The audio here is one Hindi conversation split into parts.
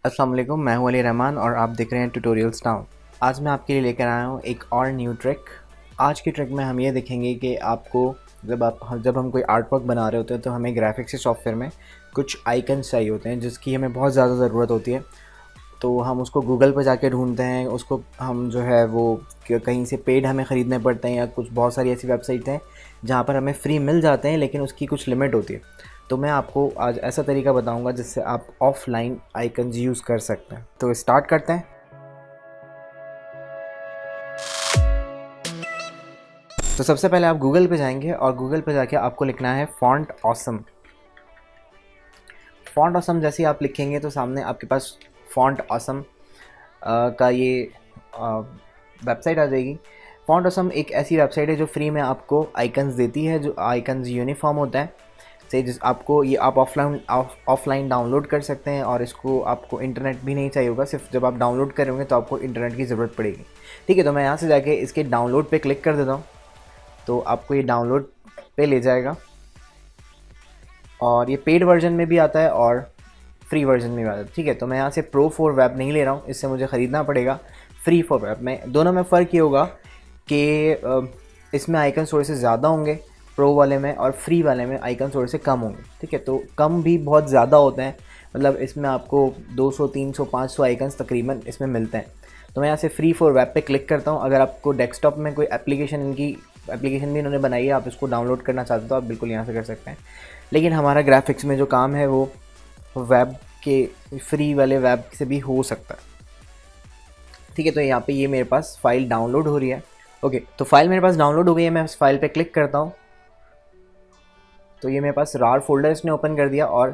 अस्सलाम वालेकुम, मैं हूं अली रहमान और आप देख रहे हैं ट्यूटोरियल्स टाउन। आज मैं आपके लिए लेकर आया हूं एक और न्यू ट्रिक। आज की ट्रिक में हम ये देखेंगे कि आपको जब हम कोई आर्ट वर्क बना रहे होते हैं तो हमें ग्राफिक्स के सॉफ्टवेयर में कुछ आइकन्स चाहिए होते हैं जिसकी हमें बहुत ज़्यादा ज़रूरत होती है। तो हम उसको गूगल पर जाके ढूंढते हैं, उसको हम जो है वो कहीं से पेड हमें ख़रीदने पड़ते हैं या कुछ बहुत सारी ऐसी वेबसाइट हैं जहाँ पर हमें फ्री मिल जाते हैं, लेकिन उसकी कुछ लिमिट होती है। तो मैं आपको आज ऐसा तरीका बताऊंगा जिससे आप ऑफलाइन आइकन्स यूज़ कर सकते हैं। तो स्टार्ट करते हैं। तो सबसे पहले आप गूगल पे जाएंगे और गूगल पे जाके आपको लिखना है फॉन्ट ऑसम। फॉन्ट ऑसम जैसे ही आप लिखेंगे तो सामने आपके पास फॉन्ट ऑसम का ये वेबसाइट आ जाएगी। फॉन्ट ऑसम एक ऐसी वेबसाइट है जो फ्री में आपको आइकन्स देती है, जो आइकन्स यूनिफॉर्म होता है से जिस आपको ये आप ऑफलाइन डाउनलोड कर सकते हैं और इसको आपको इंटरनेट भी नहीं चाहिए होगा। सिर्फ जब आप डाउनलोड करेंगे तो आपको इंटरनेट की ज़रूरत पड़ेगी। ठीक है, तो मैं यहाँ से जाके इसके डाउनलोड पे क्लिक कर देता हूँ तो आपको ये डाउनलोड पे ले जाएगा और ये पेड वर्जन में भी आता है और फ्री वर्जन में भी आता है। ठीक है, तो मैं यहाँ से प्रो फॉर वेब नहीं ले रहा हूँ, इससे मुझे ख़रीदना पड़ेगा फ्री फॉर वेब में। दोनों में फ़र्क ये होगा कि इसमें आइकन सोर्सेज ज़्यादा होंगे प्रो वाले में और फ्री वाले में आइकन थोड़े से कम होंगे। ठीक है, तो कम भी बहुत ज़्यादा होते हैं, मतलब इसमें आपको 200 300 500 आइकन्स तकरीबन इसमें मिलते हैं। तो मैं यहाँ से फ्री फॉर वेब पे क्लिक करता हूँ। अगर आपको डेस्कटॉप में कोई एप्लीकेशन भी इन्होंने बनाई है, आप इसको डाउनलोड करना चाहते हो तो आप बिल्कुल यहाँ से कर सकते हैं। लेकिन हमारा ग्राफिक्स में जो काम है वो वेब के फ्री वाले वेब से भी हो सकता है। ठीक है, तो यहाँ पे ये मेरे पास फ़ाइल डाउनलोड हो रही है। ओके, तो फाइल मेरे पास डाउनलोड हो गई है। मैं उस फाइल पे क्लिक करता हूँ तो ये मेरे पास रार फोल्डर इसने ओपन कर दिया। और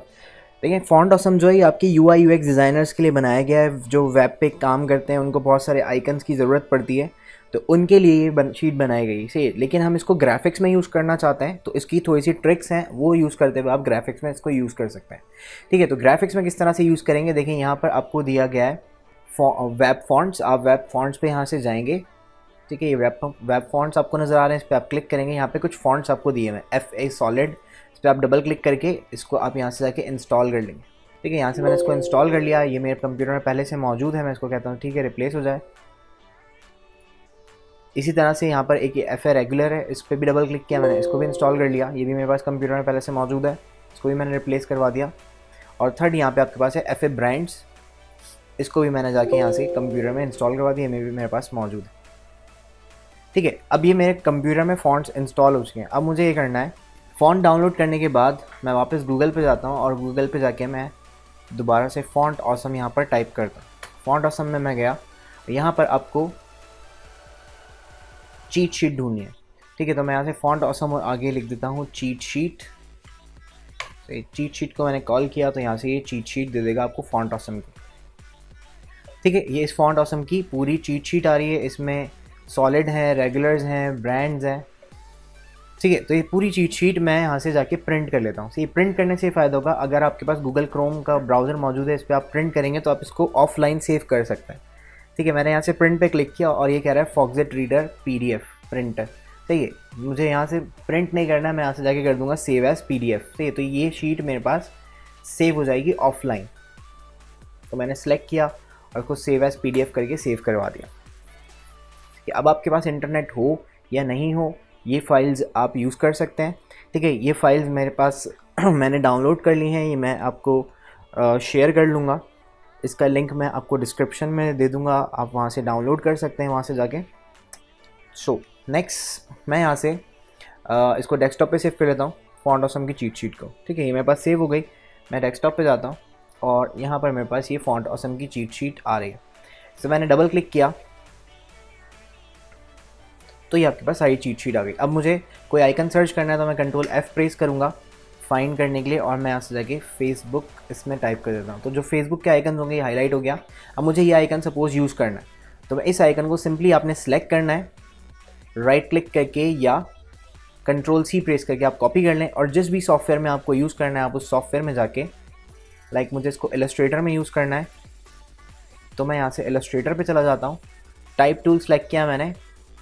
देखिए, फॉन्ट ऑसम जो है आपके UI UX डिज़ाइनर्स के लिए बनाया गया है, जो वेब पे काम करते हैं, उनको बहुत सारे आइकन्स की ज़रूरत पड़ती है, तो उनके लिए ये शीट बनाई गई से। लेकिन हम इसको ग्राफिक्स में यूज़ करना चाहते हैं तो इसकी थोड़ी सी ट्रिक्स हैं, वो यूज़ करते हुए आप ग्राफिक्स में इसको यूज़ कर सकते हैं। ठीक है, तो ग्राफिक्स में किस तरह से यूज़ करेंगे, देखिए यहाँ पर आपको दिया गया है वेब फॉन्ट्स। आप वेब फॉन्ट्स पे यहाँ से जाएंगे। ठीक है, ये वेब फॉन्ट्स आपको नज़र आ रहे हैं, इस पर आप क्लिक करेंगे। यहाँ पे कुछ फॉन्ट्स आपको दिए हुए हैं, FA सॉलिड, इस पर आप डबल क्लिक करके इसको आप यहाँ से जाके इंस्टॉल कर लेंगे। ठीक है, यहाँ से मैंने इसको इंस्टॉल कर लिया, ये मेरे कंप्यूटर में पहले से मौजूद है। मैं इसको कहता हूँ ठीक है रिप्लेस हो जाए। इसी तरह से यहाँ पर एक FA रेगुलर है, इस पर भी डबल क्लिक किया मैंने, इसको भी इंस्टॉल कर लिया, ये भी मेरे पास कंप्यूटर में पहले से मौजूद है, इसको भी मैंने रिप्लेस करवा दिया। और थर्ड यहाँ पे आपके पास है FA ब्रांड्स, इसको भी मैंने जाके यहाँ से कंप्यूटर में इंस्टॉल करवा दिया, ये भी मेरे पास मौजूद है। ठीक है, अब ये मेरे कंप्यूटर में फ़ॉन्ट्स इंस्टॉल हो चुके हैं। अब मुझे ये करना है, फ़ॉन्ट डाउनलोड करने के बाद मैं वापस गूगल पे जाता हूँ और गूगल पे जाके मैं दोबारा से फॉन्ट ऑसम यहाँ पर टाइप करता हूँ। फॉन्ट ऑसम में मैं गया, यहाँ पर आपको चीट शीट ढूंढनी है। ठीक है, तो मैं यहाँ से फॉन्ट ऑसम और आगे लिख देता हूँ चीट शीट। तो चीट शीट को मैंने कॉल किया तो यहाँ से ये चीट शीट दे देगा आपको फॉन्ट ऑसम की। ठीक है, ये इस फॉन्ट ऑसम की पूरी चीट शीट आ रही है, इसमें सॉलिड हैं, रेगुलर्स हैं, ब्रांड्स हैं। ठीक है, तो ये पूरी चीट शीट मैं यहाँ से जाके प्रिंट कर लेता हूँ। ये प्रिंट करने से फ़ायदा होगा, अगर आपके पास गूगल क्रोम का ब्राउज़र मौजूद है, इस पर आप प्रिंट करेंगे तो आप इसको ऑफलाइन सेव कर सकते हैं। ठीक है, मैंने यहाँ से प्रिंट पे क्लिक किया और ये कह रहा है फॉक्सेट रीडर PDF प्रिंटर। सही है, मुझे यहाँ से प्रिंट नहीं करना है, मैं यहाँ से जाके कर दूँगा सेव एज़ PDF। सही है, तो ये शीट मेरे पास सेव हो जाएगी ऑफलाइन। तो मैंने सेलेक्ट किया और उसको सेव एज़ PDF करके सेव करवा दिया। अब आपके पास इंटरनेट हो या नहीं हो, ये फाइल्स आप यूज़ कर सकते हैं। ठीक है, ये फाइल्स मेरे पास मैंने डाउनलोड कर ली हैं, ये मैं आपको शेयर कर लूँगा। इसका लिंक मैं आपको डिस्क्रिप्शन में दे दूँगा, आप वहाँ से डाउनलोड कर सकते हैं वहाँ से जाके। सो नेक्स्ट मैं यहाँ से इसको डेस्कटॉप पे सेव कर लेता हूँ, फॉन्ट ऑसम की चीट शीट को। ठीक है, ये मेरे पास सेव हो गई। मैं डेस्कटॉप पे जाता हूँ और यहाँ पर मेरे पास ये फॉन्ट ऑसम की चीट शीट आ रही है। तो मैंने डबल क्लिक किया तो ये आपके पास सारी चीट शीट आ गई। अब मुझे कोई आइकन सर्च करना है तो मैं कंट्रोल F प्रेस करूँगा फाइंड करने के लिए और मैं यहाँ से जाके फेसबुक इसमें टाइप कर देता हूँ। तो जो फेसबुक के आइकन होंगे ये हाईलाइट हो गया। अब मुझे ये आइकन सपोज़ यूज़ करना है तो मैं इस आइकन को सिंपली आपने सेलेक्ट करना है, राइट क्लिक करके या कंट्रोल C प्रेस करके आप कॉपी कर लें और जिस भी सॉफ्टवेयर में आपको यूज़ करना है आप उस सॉफ्टवेयर में जाके, लाइक मुझे इसको इलस्ट्रेटर में यूज़ करना है तो मैं यहाँ से इलस्ट्रेटर पर चला जाता हूँ। टाइप टूल सेलेक्ट किया मैंने।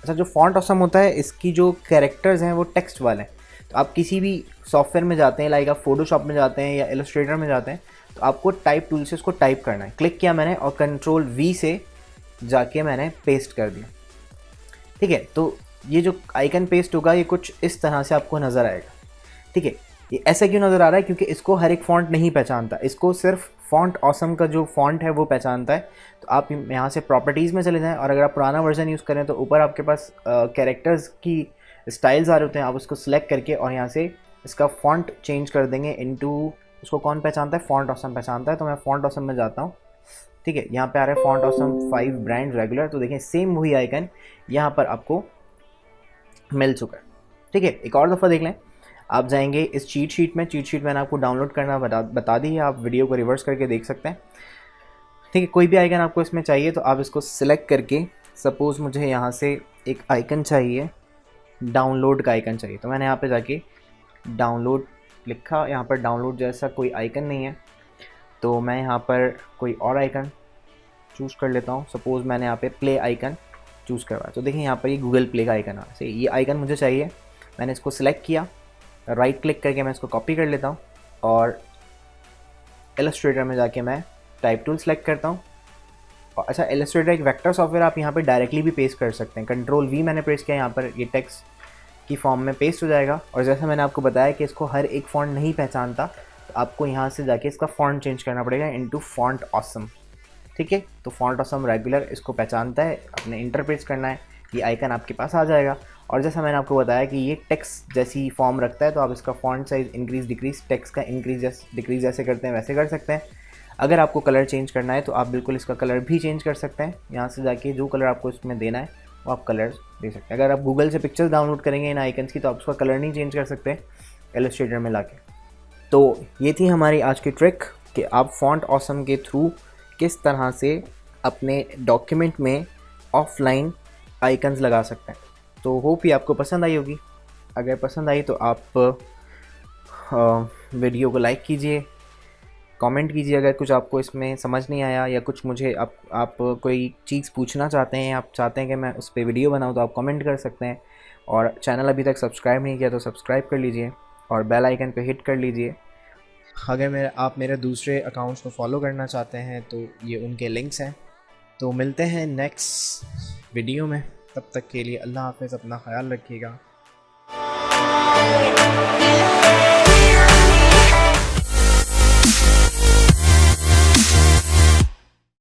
अच्छा, जो फॉन्ट ऑसम होता है इसकी जो कैरेक्टर्स हैं वो टेक्स्ट वाले हैं, तो आप किसी भी सॉफ्टवेयर में जाते हैं, लाइक आप फोटोशॉप में जाते हैं या इलस्ट्रेटर में जाते हैं तो आपको टाइप टूल से उसको टाइप करना है। क्लिक किया मैंने और कंट्रोल V से जाके मैंने पेस्ट कर दिया। ठीक है, तो ये जो आइकन पेस्ट होगा ये कुछ इस तरह से आपको नज़र आएगा। ठीक है, ये ऐसा क्यों नज़र आ रहा है? क्योंकि इसको हर एक फ़ॉन्ट नहीं पहचानता, इसको सिर्फ फ़ॉन्ट ऑसम का जो फ़ॉन्ट है वो पहचानता है। तो आप यहाँ से प्रॉपर्टीज़ में चले जाएं और अगर आप पुराना वर्जन यूज़ करें तो ऊपर आपके पास कैरेक्टर्स की स्टाइल्स आ रहे होते हैं, आप उसको सिलेक्ट करके और यहाँ से इसका फ़ॉन्ट चेंज कर देंगे इनटू, उसको कौन पहचानता है? फ़ॉन्ट ऑसम पहचानता है। तो मैं फ़ॉन्ट ऑसम में जाता हूँ। ठीक है, यहाँ पे आ रहा है फ़ॉन्ट ऑसम 5 ब्रांड रेगुलर। तो देखें सेम वही आइकन यहाँ पर आपको मिल चुका है। ठीक है, एक और दफ़ा देख लें। आप जाएंगे इस चीट शीट में, चीट शीट मैंने आपको डाउनलोड करना बता दी है, आप वीडियो को रिवर्स करके देख सकते हैं। ठीक है, कोई भी आइकन आपको इसमें चाहिए तो आप इसको सिलेक्ट करके, सपोज़ मुझे यहाँ से एक आइकन चाहिए, डाउनलोड का आइकन चाहिए, तो मैंने यहाँ पे जाके डाउनलोड लिखा, यहाँ पर डाउनलोड जैसा कोई आइकन नहीं है, तो मैं यहाँ पर कोई और आइकन चूज़ कर लेता हूँ। सपोज़ मैंने यहाँ पे प्ले आइकन चूज़ करवाया, तो देखिए यहाँ पर ये गूगल प्ले का आइकन आ रहा है। ये आइकन मुझे चाहिए, मैंने इसको सिलेक्ट किया, राइट क्लिक करके मैं इसको कॉपी कर लेता हूँ और इलस्ट्रेटर में जाके मैं टाइप टूल सेलेक्ट करता हूँ। और अच्छा, इलस्ट्रेटर एक वेक्टर सॉफ्टवेयर, आप यहाँ पे डायरेक्टली भी पेस्ट कर सकते हैं। कंट्रोल V मैंने प्रेस किया, यहाँ पर ये टेक्स्ट की फॉर्म में पेस्ट हो जाएगा। और जैसा मैंने आपको बताया कि इसको हर एक फ़ॉन्ट नहीं पहचानता, तो आपको यहाँ से जाके इसका फ़ॉन्ट चेंज करना पड़ेगा इनटू फ़ॉन्ट ऑसम। ठीक है, तो फ़ॉन्ट ऑसम रेगुलर इसको पहचानता है, अपने इंटरप्रेट करना है, ये आइकन आपके पास आ जाएगा। और जैसा मैंने आपको बताया कि ये टेक्स्ट जैसी फॉर्म रखता है, तो आप इसका font size increase decrease, text का इंक्रीज़ डिक्रीज़ जैसे करते हैं वैसे कर सकते हैं। अगर आपको कलर चेंज करना है तो आप बिल्कुल इसका कलर भी चेंज कर सकते हैं। यहाँ से जाके जो कलर आपको इसमें देना है वो आप कलर दे सकते हैं। अगर आप गूगल से पिक्चर्स डाउनलोड करेंगे इन आइकन्स की तो आप उसका कलर नहीं चेंज कर सकते इलस्ट्रेटर में लाके। तो ये थी हमारी आज की ट्रिक कि आप फ़ॉन्ट ऑसम के थ्रू किस तरह से अपने डॉक्यूमेंट में ऑफलाइन आइकन्स लगा सकते हैं। तो होप ये आपको पसंद आई होगी। अगर पसंद आई तो आप वीडियो को लाइक कीजिए, कमेंट कीजिए अगर कुछ आपको इसमें समझ नहीं आया या कुछ मुझे आप कोई चीज़ पूछना चाहते हैं, आप चाहते हैं कि मैं उस पर वीडियो बनाऊं, तो आप कमेंट कर सकते हैं। और चैनल अभी तक सब्सक्राइब नहीं किया तो सब्सक्राइब कर लीजिए और बेल आइकन पे हिट कर लीजिए। अगर आप मेरे दूसरे अकाउंट्स को फॉलो करना चाहते हैं तो ये उनके लिंक्स हैं। तो मिलते हैं नेक्स्ट वीडियो में, तब तक के लिए अल्लाह हाफ़िज़, अपना ख्याल रखिएगा।